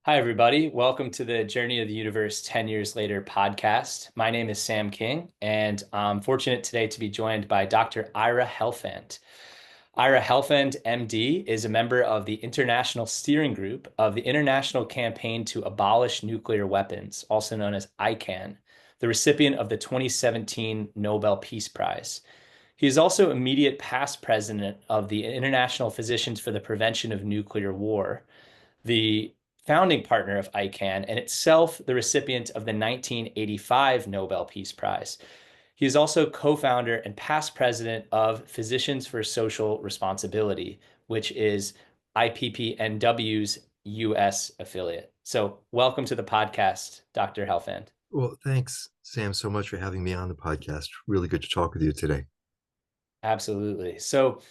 Hi, everybody. Welcome to the Journey of the Universe 10 Years Later podcast. My name is Sam King, and I'm fortunate today to be joined by Dr. Ira Helfand. Ira Helfand, MD, is a member of the International Steering Group of the International Campaign to Abolish Nuclear Weapons, also known as ICAN, the recipient of the 2017 Nobel Peace Prize. He is also immediate past president of the International Physicians for the Prevention of Nuclear War, the founding partner of ICAN, and itself the recipient of the 1985 Nobel Peace Prize. He is also co-founder and past president of Physicians for Social Responsibility, which is IPPNW's US affiliate. So welcome to the podcast, Dr. Helfand. Well, thanks, Sam, so much for having me on the podcast. Really good to talk with you today. Absolutely. So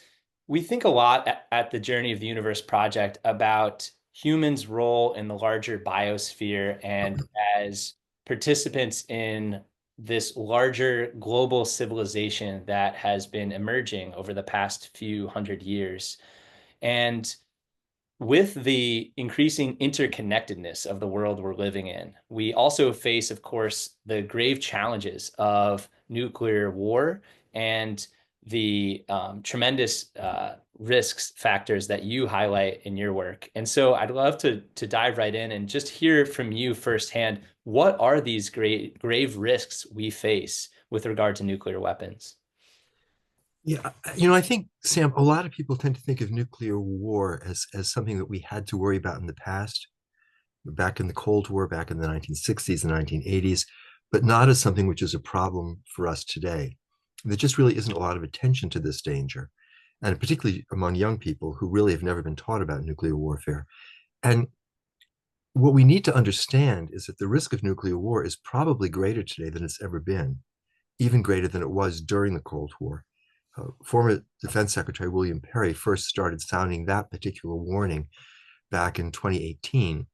we think a lot at the Journey of the Universe project about humans' role in the larger biosphere and as participants in this larger global civilization that has been emerging over the past few hundred years. And with the increasing interconnectedness of the world we're living in, we also face, of course, the grave challenges of nuclear war and the tremendous risks factors that you highlight in your work. And so I'd love to dive right in and just hear from you firsthand, what are these great grave risks we face with regard to nuclear weapons? Yeah, I think, Sam, a lot of people tend to think of nuclear war as something that we had to worry about in the past, back in the Cold War, back in the 1960s and 1980s, but not as something which is a problem for us today. There just really isn't a lot of attention to this danger, and particularly among young people who really have never been taught about nuclear warfare. And what we need to understand is that the risk of nuclear war is probably greater today than it's ever been, even greater than it was during the Cold War. Former Defense Secretary William Perry first started sounding that particular warning back in 2018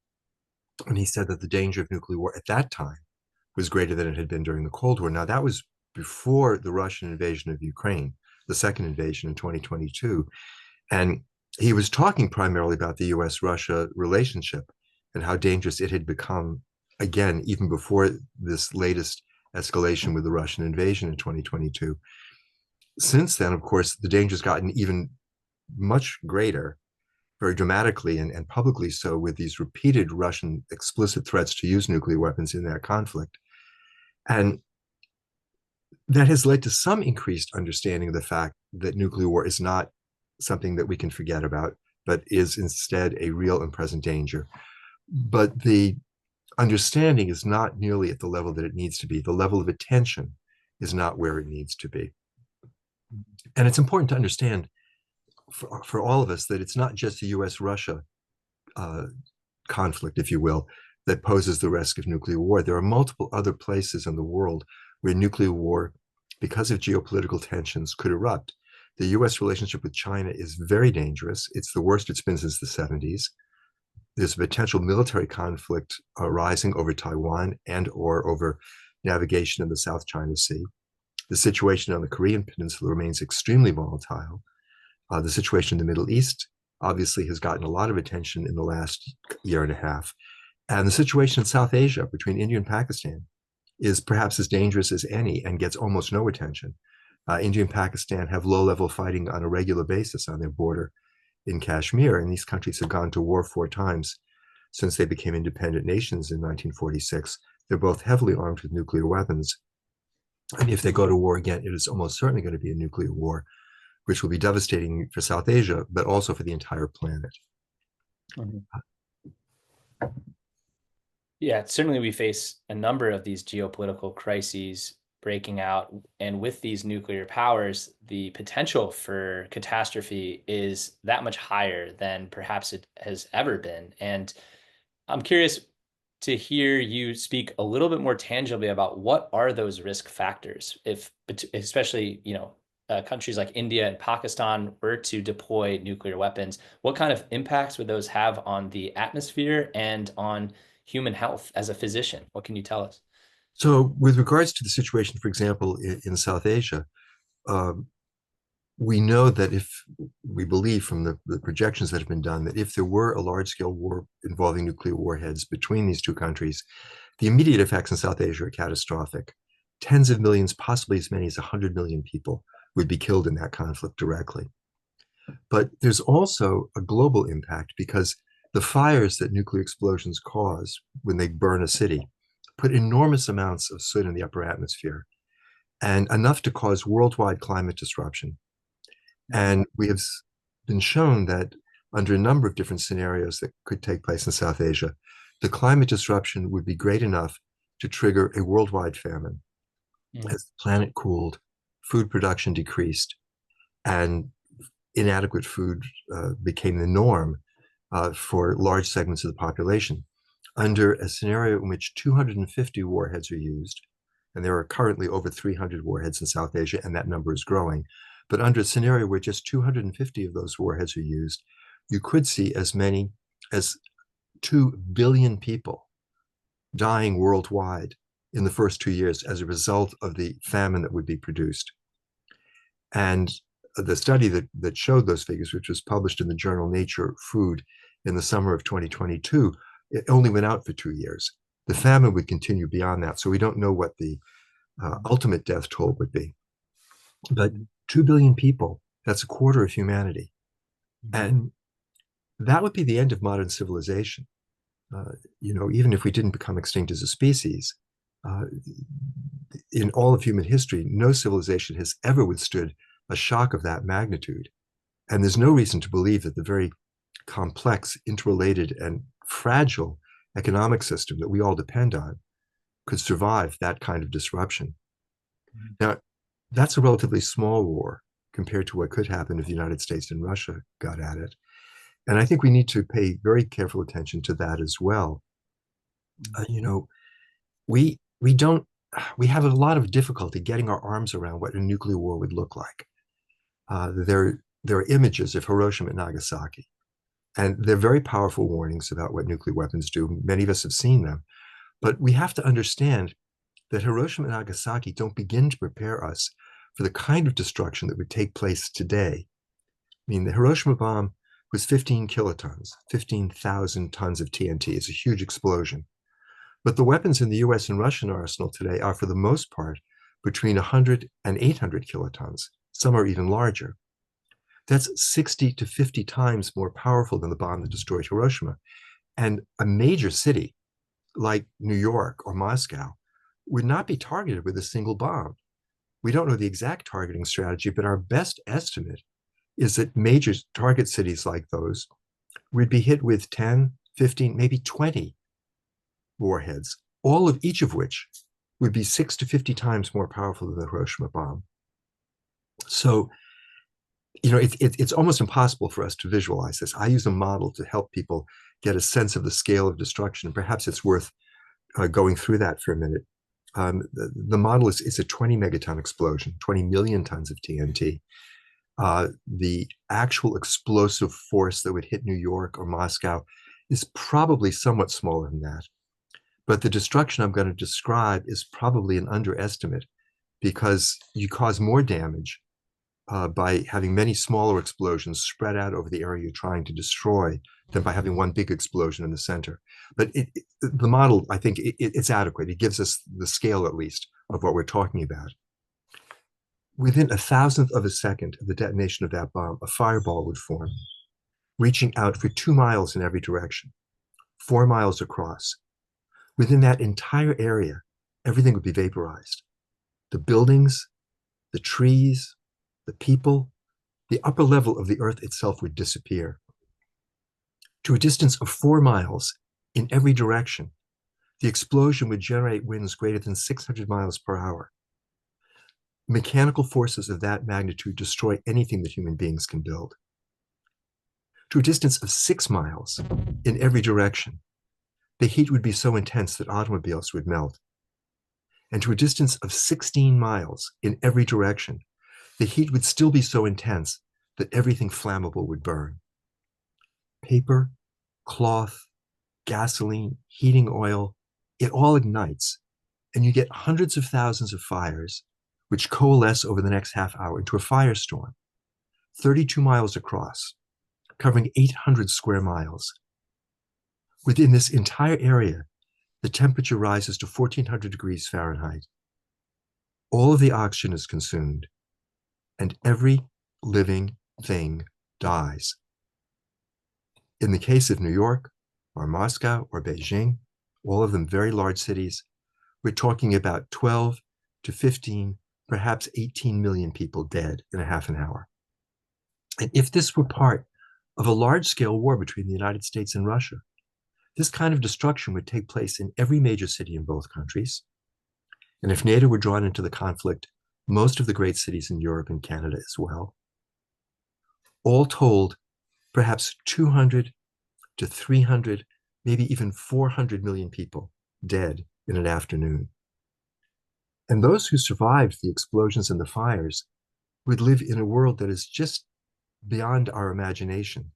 when he said that the danger of nuclear war at that time was greater than it had been during the Cold War. Now, that was before the Russian invasion of Ukraine, the second invasion in 2022. And he was talking primarily about the US Russia relationship and how dangerous it had become, again, even before this latest escalation with the Russian invasion in 2022. Since then, of course, the danger's gotten even much greater, very dramatically and publicly so, with these repeated Russian explicit threats to use nuclear weapons in that conflict. And that has led to some increased understanding of the fact that nuclear war is not something that we can forget about, but is instead a real and present danger. But the understanding is not nearly at the level that it needs to be. The level of attention is not where it needs to be. And it's important to understand for all of us that it's not just the US Russia conflict, if you will, that poses the risk of nuclear war. There are multiple other places in the world where nuclear war, because of geopolitical tensions, could erupt. The US relationship with China is very dangerous. It's the worst it's been since the 70s. There's a potential military conflict arising over Taiwan and or over navigation in the South China Sea. The situation on the Korean Peninsula remains extremely volatile. The situation in the Middle East obviously has gotten a lot of attention in the last year and a half. And the situation in South Asia between India and Pakistan is perhaps as dangerous as any and gets almost no attention. India and Pakistan have low-level fighting on a regular basis on their border in Kashmir, and these countries have gone to war 4 times since they became independent nations in 1946. They're both heavily armed with nuclear weapons. And if they go to war again, it is almost certainly going to be a nuclear war, which will be devastating for South Asia, but also for the entire planet. Mhm. Yeah, certainly we face a number of these geopolitical crises breaking out. And with these nuclear powers, the potential for catastrophe is that much higher than perhaps it has ever been. And I'm curious to hear you speak a little bit more tangibly about what are those risk factors, if especially, countries like India and Pakistan were to deploy nuclear weapons, what kind of impacts would those have on the atmosphere and on human health as a physician? What can you tell us? So, with regards to the situation, for example, in South Asia, um, we know that if we believe from the projections that have been done that if there were a large-scale war involving nuclear warheads between these two countries, the immediate effects in South Asia are catastrophic. Tens of millions, possibly as many as 100 million people would be killed in that conflict directly. But there's also a global impact because the fires that nuclear explosions cause when they burn a city put enormous amounts of soot in the upper atmosphere and enough to cause worldwide climate disruption. And we have been shown that under a number of different scenarios that could take place in South Asia, the climate disruption would be great enough to trigger a worldwide famine. Mm. As the planet cooled, food production decreased, and inadequate food became the norm for large segments of the population. Under a scenario in which 250 warheads are used, and there are currently over 300 warheads in South Asia, and that number is growing. But under a scenario where just 250 of those warheads are used, you could see as many as 2 billion people dying worldwide in the first 2 years as a result of the famine that would be produced. And the study that showed those figures, which was published in the journal Nature Food in the summer of 2022, it only went out for 2 years. The famine would continue beyond that. So we don't know what the ultimate death toll would be. But 2 billion people, that's a quarter of humanity. And that would be the end of modern civilization. Even if we didn't become extinct as a species, in all of human history, no civilization has ever withstood a shock of that magnitude. And there's no reason to believe that the very complex, interrelated, and fragile economic system that we all depend on could survive that kind of disruption. Now, that's a relatively small war compared to what could happen if the United States and Russia got at it. And I think we need to pay very careful attention to that as well. We don't we have a lot of difficulty getting our arms around what a nuclear war would look like. There are images of Hiroshima and Nagasaki, and they're very powerful warnings about what nuclear weapons do. Many of us have seen them, but we have to understand that Hiroshima and Nagasaki don't begin to prepare us for the kind of destruction that would take place today. I mean, the Hiroshima bomb was 15 kilotons, 15,000 tons of TNT. It's a huge explosion. But the weapons in the US and Russian arsenal today are, for the most part, between 100 and 800 kilotons. Some are even larger. That's 60 to 50 times more powerful than the bomb that destroyed Hiroshima. And a major city like New York or Moscow would not be targeted with a single bomb. We don't know the exact targeting strategy, but our best estimate is that major target cities like those would be hit with 10, 15, maybe 20 warheads, all of each of which would be 6 to 50 times more powerful than the Hiroshima bomb. So, it's almost impossible for us to visualize this. I use a model to help people get a sense of the scale of destruction. Perhaps it's worth going through that for a minute. The model is a 20 megaton explosion, 20 million tons of TNT. The actual explosive force that would hit New York or Moscow is probably somewhat smaller than that. But the destruction I'm going to describe is probably an underestimate because you cause more damage by having many smaller explosions spread out over the area you're trying to destroy than by having one big explosion in the center. But the model, I think, it's adequate. It gives us the scale, at least, of what we're talking about. Within a thousandth of a second of the detonation of that bomb, a fireball would form, reaching out for 2 miles in every direction, 4 miles across. Within that entire area, everything would be vaporized. The buildings, the trees, the people, the upper level of the earth itself would disappear. To a distance of 4 miles in every direction, the explosion would generate winds greater than 600 miles per hour. Mechanical forces of that magnitude destroy anything that human beings can build. To a distance of 6 miles in every direction, the heat would be so intense that automobiles would melt. And to a distance of 16 miles in every direction, the heat would still be so intense that everything flammable would burn. Paper, cloth, gasoline, heating oil, it all ignites, and you get hundreds of thousands of fires which coalesce over the next half hour into a firestorm. 32 miles across, covering 800 square miles. Within this entire area, the temperature rises to 1400 degrees Fahrenheit. All of the oxygen is consumed, and every living thing dies. In the case of New York, or Moscow, or Beijing, all of them very large cities, we're talking about 12 to 15, perhaps 18 million people dead in a half an hour. And if this were part of a large-scale war between the United States and Russia, this kind of destruction would take place in every major city in both countries. And if NATO were drawn into the conflict, most of the great cities in Europe and Canada as well. All told, perhaps 200 to 300, maybe even 400 million people dead in an afternoon. And those who survived the explosions and the fires would live in a world that is just beyond our imagination.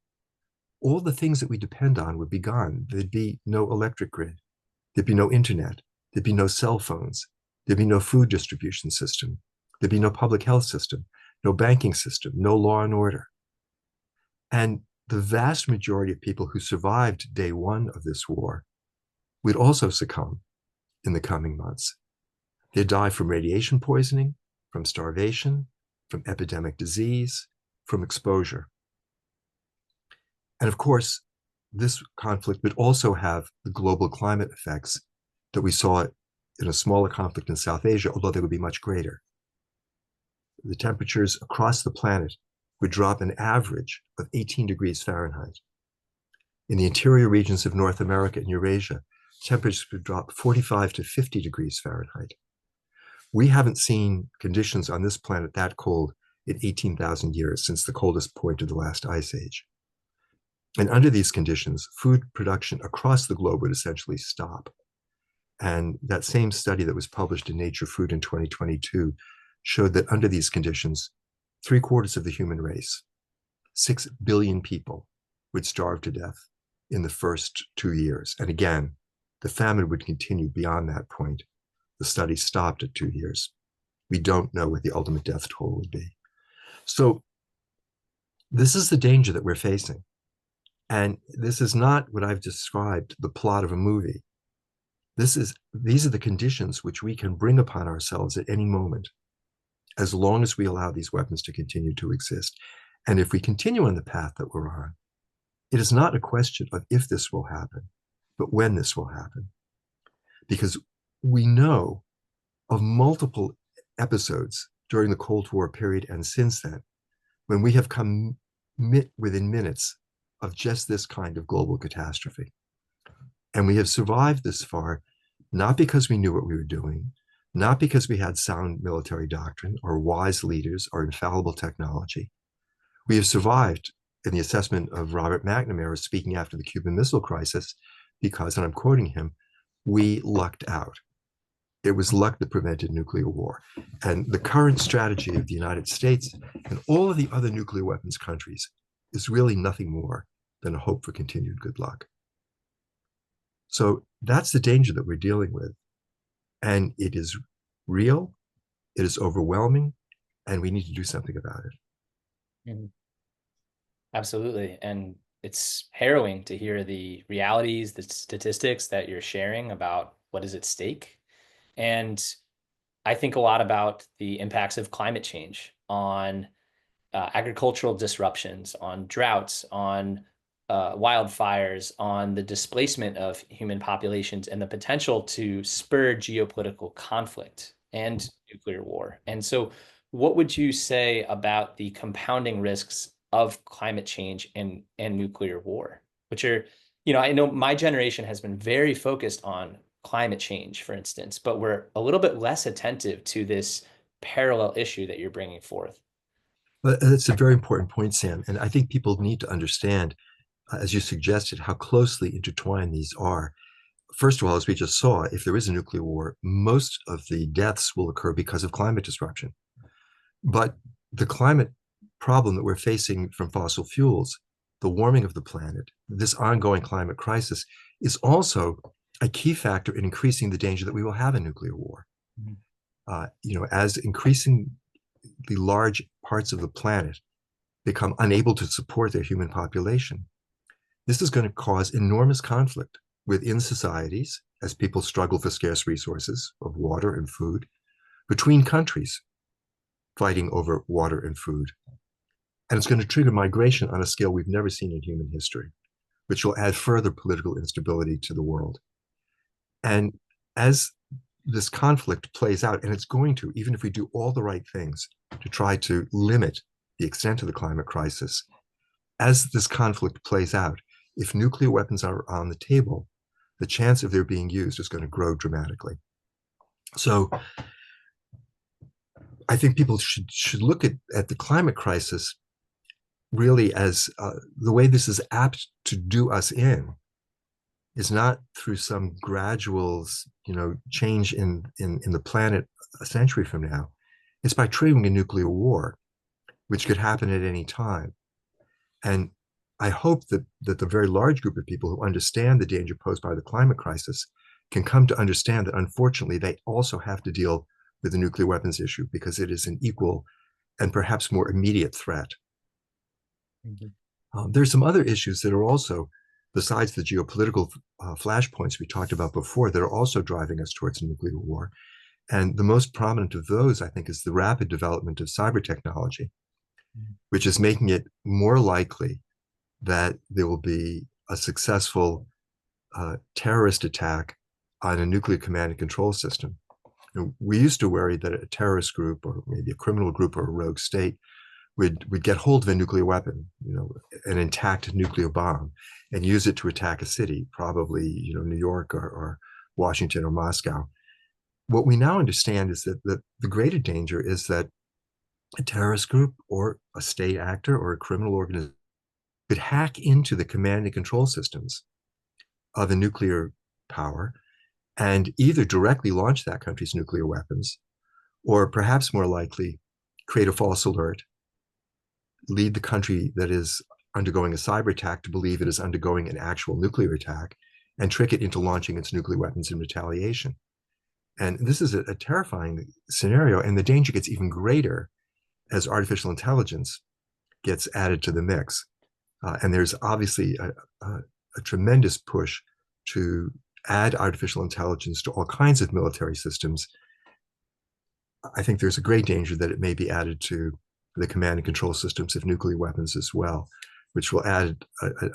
All the things that we depend on would be gone. There'd be no electric grid. There'd be no internet. There'd be no cell phones. There'd be no food distribution system. There'd be no public health system, no banking system, no law and order. And the vast majority of people who survived day one of this war would also succumb in the coming months. They'd die from radiation poisoning, from starvation, from epidemic disease, from exposure. And of course, this conflict would also have the global climate effects that we saw in a smaller conflict in South Asia, although they would be much greater. The temperatures across the planet would drop an average of 18 degrees Fahrenheit. In the interior regions of North America and Eurasia, temperatures would drop 45 to 50 degrees Fahrenheit. We haven't seen conditions on this planet that cold in 18,000 years, since the coldest point of the last ice age. And under these conditions, food production across the globe would essentially stop. And that same study that was published in Nature Food in 2022 showed that under these conditions, 3/4 of the human race, 6 billion people, would starve to death in the first 2 years. And again, the famine would continue beyond that point. The study stopped at 2 years. We don't know what the ultimate death toll would be. So this is the danger that we're facing. And this is not what I've described, the plot of a movie. These are the conditions which we can bring upon ourselves at any moment, as long as we allow these weapons to continue to exist. And if we continue on the path that we're on, it is not a question of if this will happen, but when this will happen. Because we know of multiple episodes during the Cold War period and since then, when we have come within minutes of just this kind of global catastrophe. And we have survived this far, not because we knew what we were doing, not because we had sound military doctrine or wise leaders or infallible technology. We have survived, in the assessment of Robert McNamara speaking after the Cuban Missile Crisis, because, and I'm quoting him, we lucked out. It was luck that prevented nuclear war. And the current strategy of the United States and all of the other nuclear weapons countries is really nothing more than a hope for continued good luck. So that's the danger that we're dealing with. And it is real, it is overwhelming, and we need to do something about it. Mhm. Absolutely. And it's harrowing to hear the realities, the statistics that you're sharing about what is at stake. And I think a lot about the impacts of climate change on agricultural disruptions, on droughts, on wildfires, on the displacement of human populations, and the potential to spur geopolitical conflict and nuclear war. And so, what would you say about the compounding risks of climate change and nuclear war, which are, I know my generation has been very focused on climate change, for instance, but we're a little bit less attentive to this parallel issue that you're bringing forth. But that's a very important point, Sam. And I think people need to understand, as you suggested, how closely intertwined these are. First of all, as we just saw, if there is a nuclear war, most of the deaths will occur because of climate disruption. But the climate problem that we're facing from fossil fuels, the warming of the planet, this ongoing climate crisis, is also a key factor in increasing the danger that we will have a nuclear war. As increasingly large parts of the planet become unable to support their human population. This is going to cause enormous conflict within societies as people struggle for scarce resources of water and food, between countries fighting over water and food. And it's going to trigger migration on a scale we've never seen in human history, which will add further political instability to the world. And as this conflict plays out, and it's going to, even if we do all the right things to try to limit the extent of the climate crisis, as this conflict plays out, if nuclear weapons are on the table, the chance of their being used is going to grow dramatically. So I think people should look at the climate crisis really as the way this is apt to do us in is not through some gradual, change in the planet a century from now. It's by triggering a nuclear war, which could happen at any time. And I hope that the very large group of people who understand the danger posed by the climate crisis can come to understand that unfortunately they also have to deal with the nuclear weapons issue because it is an equal and perhaps more immediate threat. Mhm. There's some other issues that are also, besides the geopolitical flashpoints we talked about before, that are also driving us towards a nuclear war. And the most prominent of those, I think, is the rapid development of cyber technology, which is making it more likely that there will be a successful terrorist attack on a nuclear command and control system. And we used to worry that a terrorist group or maybe a criminal group or a rogue state would get hold of a nuclear weapon, an intact nuclear bomb, and use it to attack a city, probably New York or Washington or Moscow. What we now understand is that the greater danger is that a terrorist group or a state actor or a criminal organization could hack into the command and control systems of a nuclear power and either directly launch that country's nuclear weapons or perhaps more likely create a false alert, lead the country that is undergoing a cyber attack to believe it is undergoing an actual nuclear attack and trick it into launching its nuclear weapons in retaliation. And this is a terrifying scenario, and the danger gets even greater as artificial intelligence gets added to the mix. And there's obviously a tremendous push to add artificial intelligence to all kinds of military systems. I think there's a great danger that it may be added to the command and control systems of nuclear weapons as well, which will add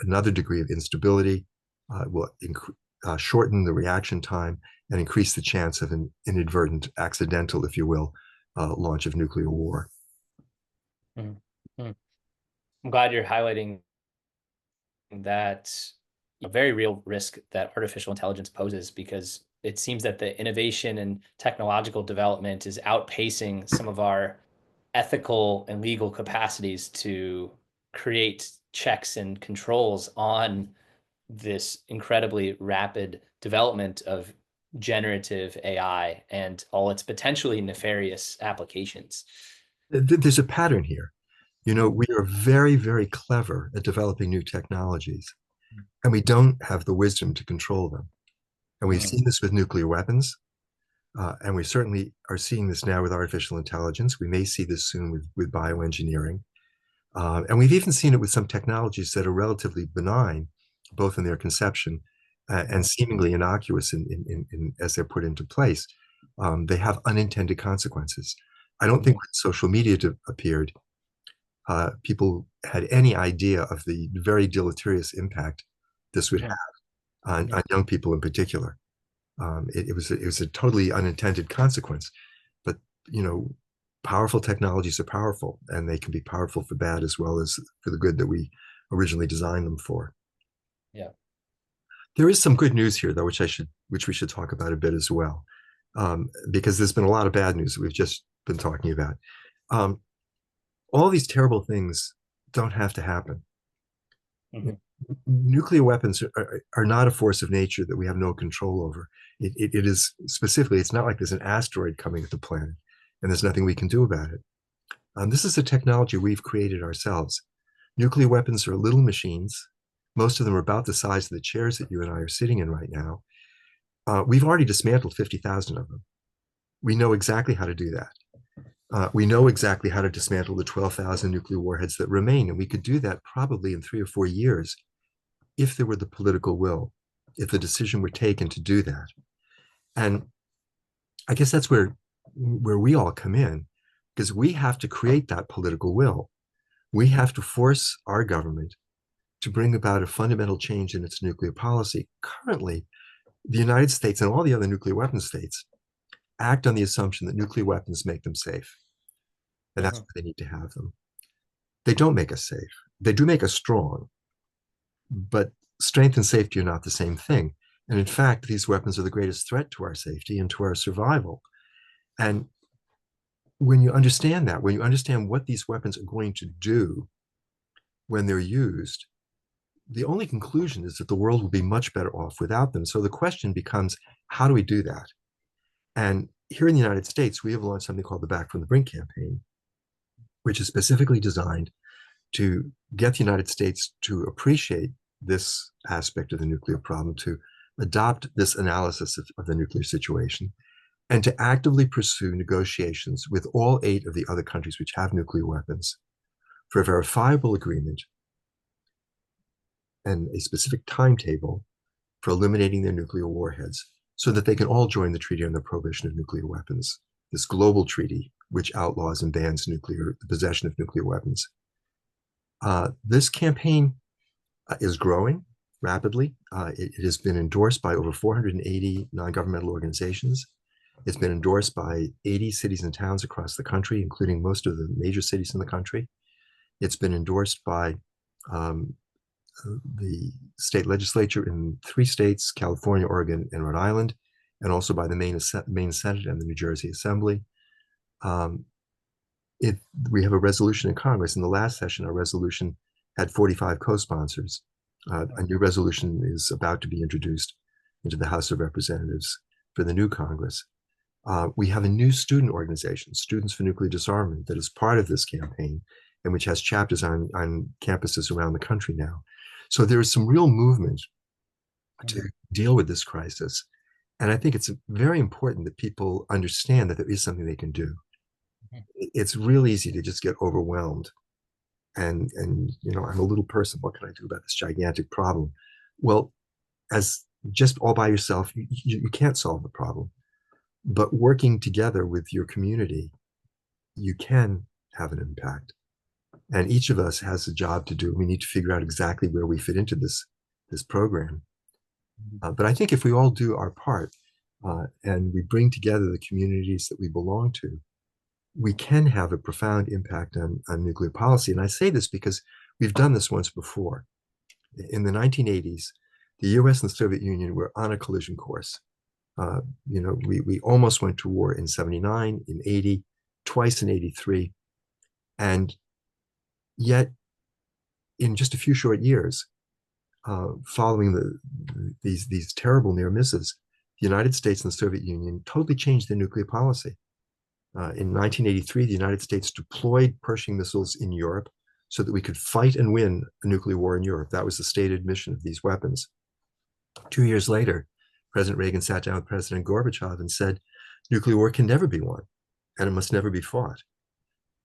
another degree of instability, will shorten the reaction time, and increase the chance of an inadvertent, accidental, if you will, launch of nuclear war. Mm-hmm. I'm glad you're highlighting that very real risk that artificial intelligence poses, because it seems that the innovation and technological development is outpacing some of our ethical and legal capacities to create checks and controls on this incredibly rapid development of generative AI and all its potentially nefarious applications. There's a pattern here. We are very, very clever at developing new technologies, and we don't have the wisdom to control them. And we've seen this with nuclear weapons, and we certainly are seeing this now with artificial intelligence. We may see this soon with bioengineering. And we've even seen it with some technologies that are relatively benign, both in their conception and seemingly innocuous as they're put into place. They have unintended consequences. I don't think when social media appeared, people had any idea of the very deleterious impact this would have on young people in particular. It was a totally unintended consequence, but powerful technologies are powerful, and they can be powerful for bad as well as for the good that we originally designed them for. Yeah. There is some good news here, though, which we should talk about a bit as well, because there's been a lot of bad news that we've just been talking about. All these terrible things don't have to happen. Mm-hmm. Nuclear weapons are not a force of nature that we have no control over. It is specifically, it's not like there's an asteroid coming at the planet and there's nothing we can do about it. This is a technology we've created ourselves. Nuclear weapons are little machines. Most of them are about the size of the chairs that you and I are sitting in right now. We've already dismantled 50,000 of them. We know exactly how to do that. We know exactly how to dismantle the 12,000 nuclear warheads that remain, and we could do that probably in 3 or 4 years if there were the political will, if the decision were taken to do that. And I guess that's where we all come in, because we have to create that political will. We have to force our government to bring about a fundamental change in its nuclear policy. Currently, the United States and all the other nuclear weapon states act on the assumption that nuclear weapons make them safe, and that's Mhm. why they need to have them. They don't make us safe. They do make us strong, but strength and safety are not the same thing. And in fact, these weapons are the greatest threat to our safety and to our survival. And when you understand that, when you understand what these weapons are going to do when they're used, the only conclusion is that the world will be much better off without them. So the question becomes, how do we do that? And here in the United States, we have launched something called the Back from the Brink campaign, which is specifically designed to get the United States to appreciate this aspect of the nuclear problem, to adopt this analysis of the nuclear situation, and to actively pursue negotiations with all 8 of the other countries which have nuclear weapons for a verifiable agreement and a specific timetable for eliminating their nuclear warheads so that they can all join the Treaty on the Prohibition of Nuclear Weapons, this global treaty which outlaws and bans the possession of nuclear weapons. This campaign is growing rapidly. It has been endorsed by over 480 non-governmental organizations. It's been endorsed by 80 cities and towns across the country, including most of the major cities in the country. It's been endorsed by um, the state legislature in 3 states, California, Oregon, and Rhode Island, and also by the Maine Senate and the New Jersey Assembly. Um, it, we have a resolution in Congress. In the last session, our resolution had 45 co-sponsors. A new resolution is about to be introduced into the House of Representatives for the new Congress. We have a new student organization, Students for Nuclear Disarmament, that is part of this campaign and which has chapters on campuses around the country now. So there is some real movement to Mhm. deal with this crisis. And I think it's very important that people understand that there is something they can do. It's real easy to just get overwhelmed. And I'm a little person. What can I do about this gigantic problem? Well, as just all by yourself, you can't solve the problem. But working together with your community, you can have an impact. And each of us has a job to do. We need to figure out exactly where we fit into this program. Mhm. But I think if we all do our part and we bring together the communities that we belong to, we can have a profound impact on nuclear policy. And I say this because we've done this once before. In the 1980s, the US and the Soviet Union were on a collision course. We almost went to war in 79, in 80, twice in 83. And yet, in just a few short years, following these terrible near misses, the United States and the Soviet Union totally changed their nuclear policy. In 1983, the United States deployed Pershing missiles in Europe so that we could fight and win a nuclear war in Europe. That was the stated mission of these weapons. 2 years later, President Reagan sat down with President Gorbachev and said, nuclear war can never be won and it must never be fought.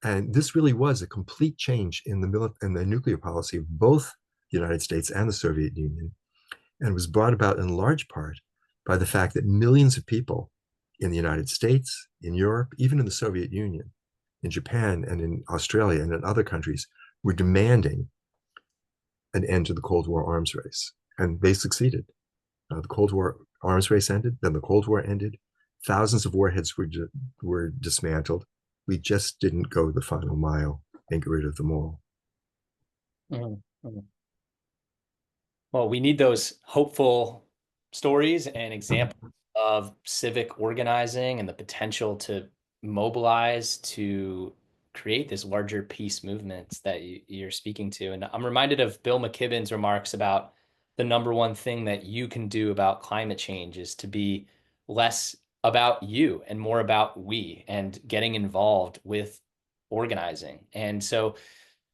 And this really was a complete change in the nuclear policy of both the United States and the Soviet Union, and was brought about in large part by the fact that millions of people in the United States, in Europe, even in the Soviet Union, in Japan and in Australia and in other countries were demanding an end to the Cold War arms race. And they succeeded. The Cold War arms race ended, then the Cold War ended. Thousands of warheads were dismantled. We just didn't go the final mile and get rid of them all. Mhm. Mhm. Well, we need those hopeful stories and examples of civic organizing and the potential to mobilize to create this larger peace movement that you're speaking to. And I'm reminded of Bill McKibben's remarks about the number one thing that you can do about climate change is to be less about you and more about we and getting involved with organizing. And so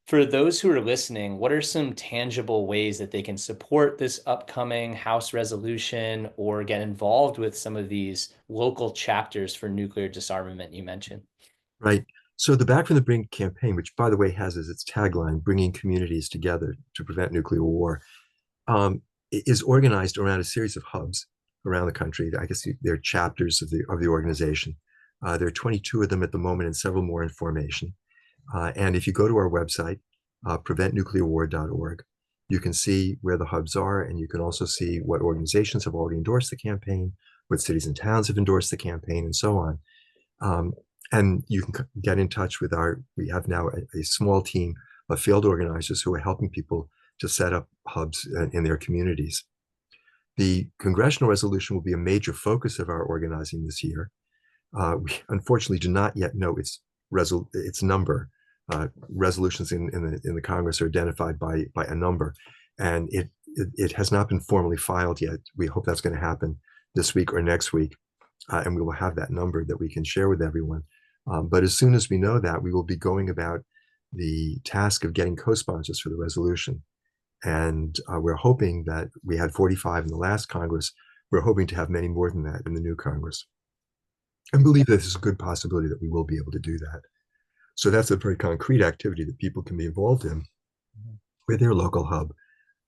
for those who are listening, what are some tangible ways that they can support this upcoming House resolution or get involved with some of these local chapters for nuclear disarmament you mentioned? Right. So the Back from the Brink campaign, which by the way has as its tagline, bringing communities together to prevent nuclear war, um, is organized around a series of hubs around the country. I guess they're chapters of the organization. There are 22 of them at the moment and several more in formation. And if you go to our website, preventnuclearwar.org, you can see where the hubs are, and you can also see what organizations have already endorsed the campaign, what cities and towns have endorsed the campaign, and so on. Um, and you can get in touch with we have now a small team of field organizers who are helping people to set up hubs in their communities. The congressional resolution will be a major focus of our organizing this year. We unfortunately do not yet know its number. Resolutions in the Congress are identified by a number, and it has not been formally filed yet. We hope that's going to happen this week or next week, and we will have that number that we can share with everyone. But as soon as we know that, we will be going about the task of getting co-sponsors for the resolution. And we're hoping that we had 45 in the last Congress. We're hoping to have many more than that in the new Congress. And believe that there's a good possibility that we will be able to do that. So that's a very concrete activity that people can be involved in with their local hub,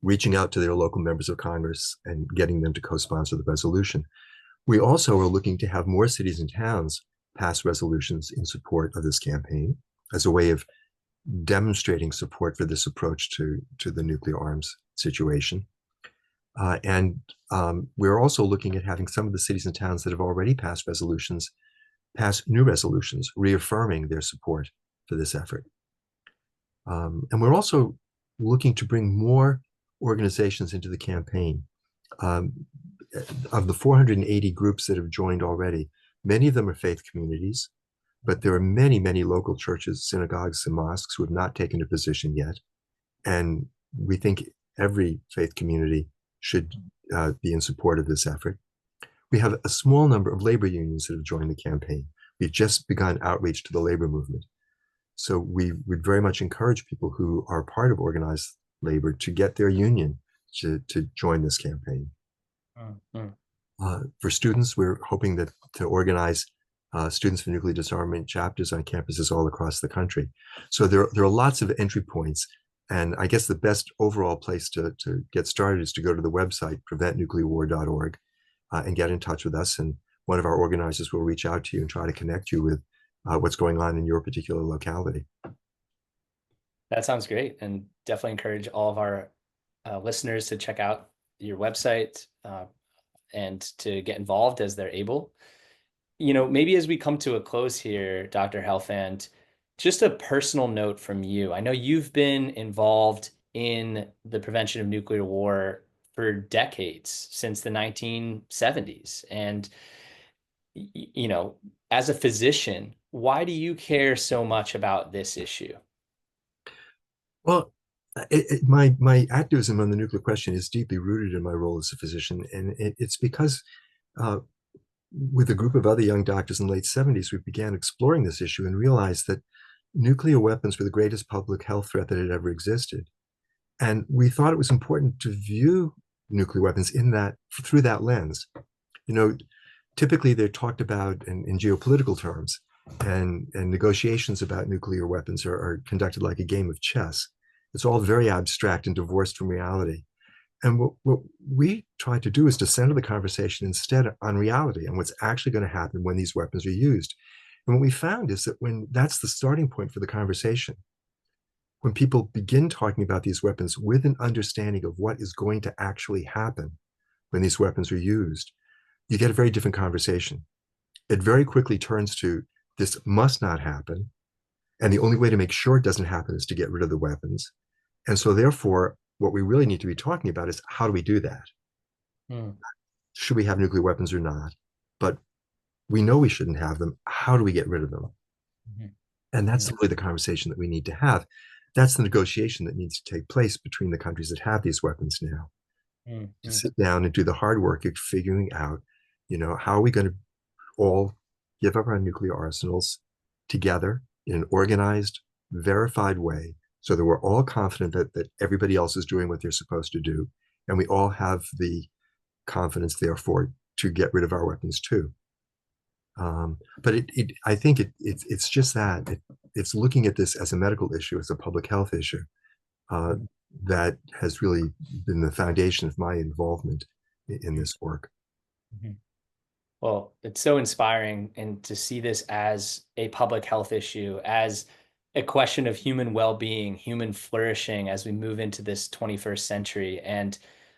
reaching out to their local members of Congress and getting them to co-sponsor the resolution. We also are looking to have more cities and towns pass resolutions in support of this campaign as a way of demonstrating support for this approach to the nuclear arms situation. And we're also looking at having some of the cities and towns that have already passed resolutions pass new resolutions, reaffirming their support for this effort. And we're also looking to bring more organizations into the campaign. Of the 480 groups that have joined already, many of them are faith communities, but there are many, many local churches, synagogues, and mosques who have not taken a position yet. And we think every faith community should be in support of this effort. We have a small number of labor unions that have joined the campaign. We've just begun outreach to the labor movement. So we would very much encourage people who are part of organized labor to get their union to join this campaign. Mm-hmm. For students, we're hoping to organize students for nuclear disarmament chapters on campuses all across the country. So there are lots of entry points. And I guess the best overall place to get started is to go to the website, preventnuclearwar.org, and get in touch with us. And one of our organizers will reach out to you and try to connect you with what's going on in your particular locality. That sounds great, and definitely encourage all of our listeners to check out your website and to get involved as they're able. Maybe as we come to a close here, Dr. Helfand, just a personal note from you. I know you've been involved in the prevention of nuclear war for decades, since the 1970s. And, as a physician, why do you care so much about this issue? Well, my activism on the nuclear question is deeply rooted in my role as a physician, and it's because with a group of other young doctors in the late 70s, we began exploring this issue and realized that nuclear weapons were the greatest public health threat that had ever existed. And we thought it was important to view nuclear weapons through that lens. Typically they're talked about in geopolitical terms, and negotiations about nuclear weapons are conducted like a game of chess. It's all very abstract and divorced from reality. And what we try to do is to center the conversation instead on reality and what's actually going to happen when these weapons are used. And what we found is that when that's the starting point for the conversation, when people begin talking about these weapons with an understanding of what is going to actually happen when these weapons are used, you get a very different conversation. It very quickly turns to, this must not happen. And the only way to make sure it doesn't happen is to get rid of the weapons. And so therefore, what we really need to be talking about is, how do we do that? Mm. Should we have nuclear weapons or not? But we know we shouldn't have them. How do we get rid of them? Mm-hmm. And that's really the conversation that we need to have. That's the negotiation that needs to take place between the countries that have these weapons now. Mm-hmm. To sit down and do the hard work of figuring out, how are we going to all give up our nuclear arsenals together in an organized, verified way, so that we're all confident that everybody else is doing what they're supposed to do, and we all have the confidence, therefore, to get rid of our weapons too. But I think it's just that it's looking at this as a medical issue, as a public health issue, uh, that has really been the foundation of my involvement in this work. Mhm. Well, it's so inspiring and to see this as a public health issue, as a question of human well-being, human flourishing as we move into this 21st century. And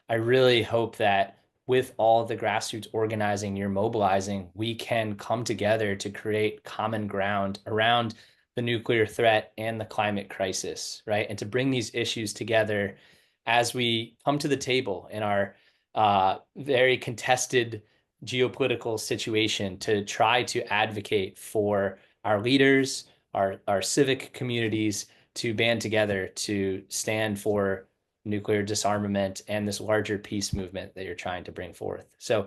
I really hope that with all the grassroots organizing you're mobilizing, we can come together to create common ground around the nuclear threat and the climate crisis, right? And to bring these issues together as we come to the table in our very contested geopolitical situation to try to advocate for our leaders, our civic communities to band together to stand for nuclear disarmament and this larger peace movement that you're trying to bring forth. So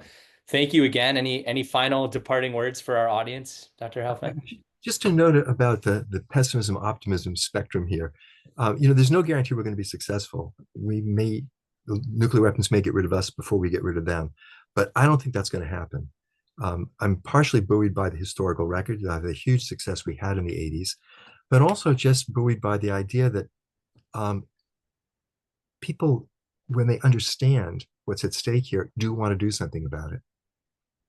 thank you again. Any final departing words for our audience, Dr. Helfand? Just to note about the pessimism optimism spectrum here, there's no guarantee we're going to be successful. The nuclear weapons may get rid of us before we get rid of them, but I don't think that's going to happen. I'm partially buoyed by the historical record, the huge success we had in the 80s, but also just buoyed by the idea that um, people, when they understand what's at stake here, do want to do something about it.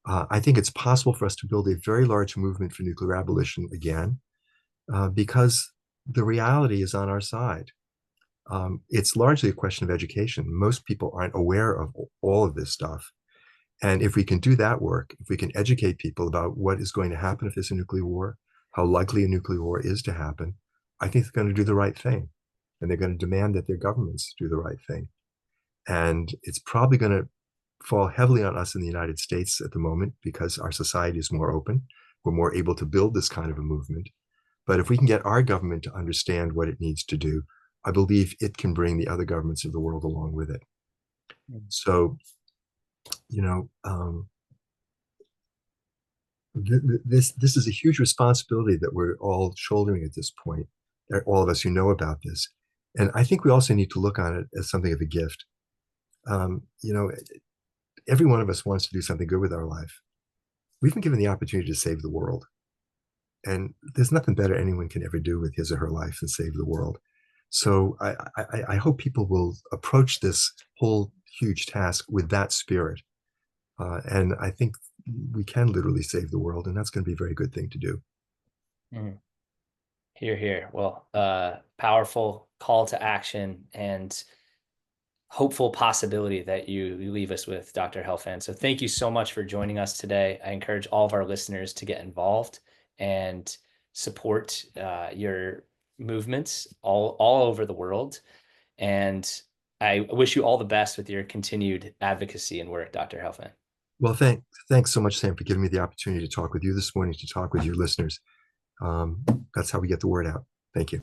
I think it's possible for us to build a very large movement for nuclear abolition again, because the reality is on our side. It's largely a question of education. Most people aren't aware of all of this stuff. And if we can do that work, if we can educate people about what is going to happen if there's a nuclear war, how likely a nuclear war is to happen, I think they're going to do the right thing. And they're going to demand that their governments do the right thing. And it's probably going to fall heavily on us in the United States at the moment because our society is more open. We're more able to build this kind of a movement. But if we can get our government to understand what it needs to do, I believe it can bring the other governments of the world along with it. So, you know, this is a huge responsibility that we're all shouldering at this point. All of us who know about this, and I think we also need to look on it as something of a gift. You know, every one of us wants to do something good with our life. We've been given the opportunity to save the world, and there's nothing better anyone can ever do with his or her life than save the world. So I hope people will approach this whole huge task with that spirit. And I think we can literally save the world, and that's going to be a very good thing to do. Mhm. Here, here. Well, powerful call to action and hopeful possibility that you leave us with, Dr. Helfand. So thank you so much for joining us today. I encourage all of our listeners to get involved and support your movements all over the world. And I wish you all the best with your continued advocacy and work, Dr. Helfand. Well, thanks so much, Sam, for giving me the opportunity to talk with you this morning, to talk with your listeners. That's how we get the word out. Thank you.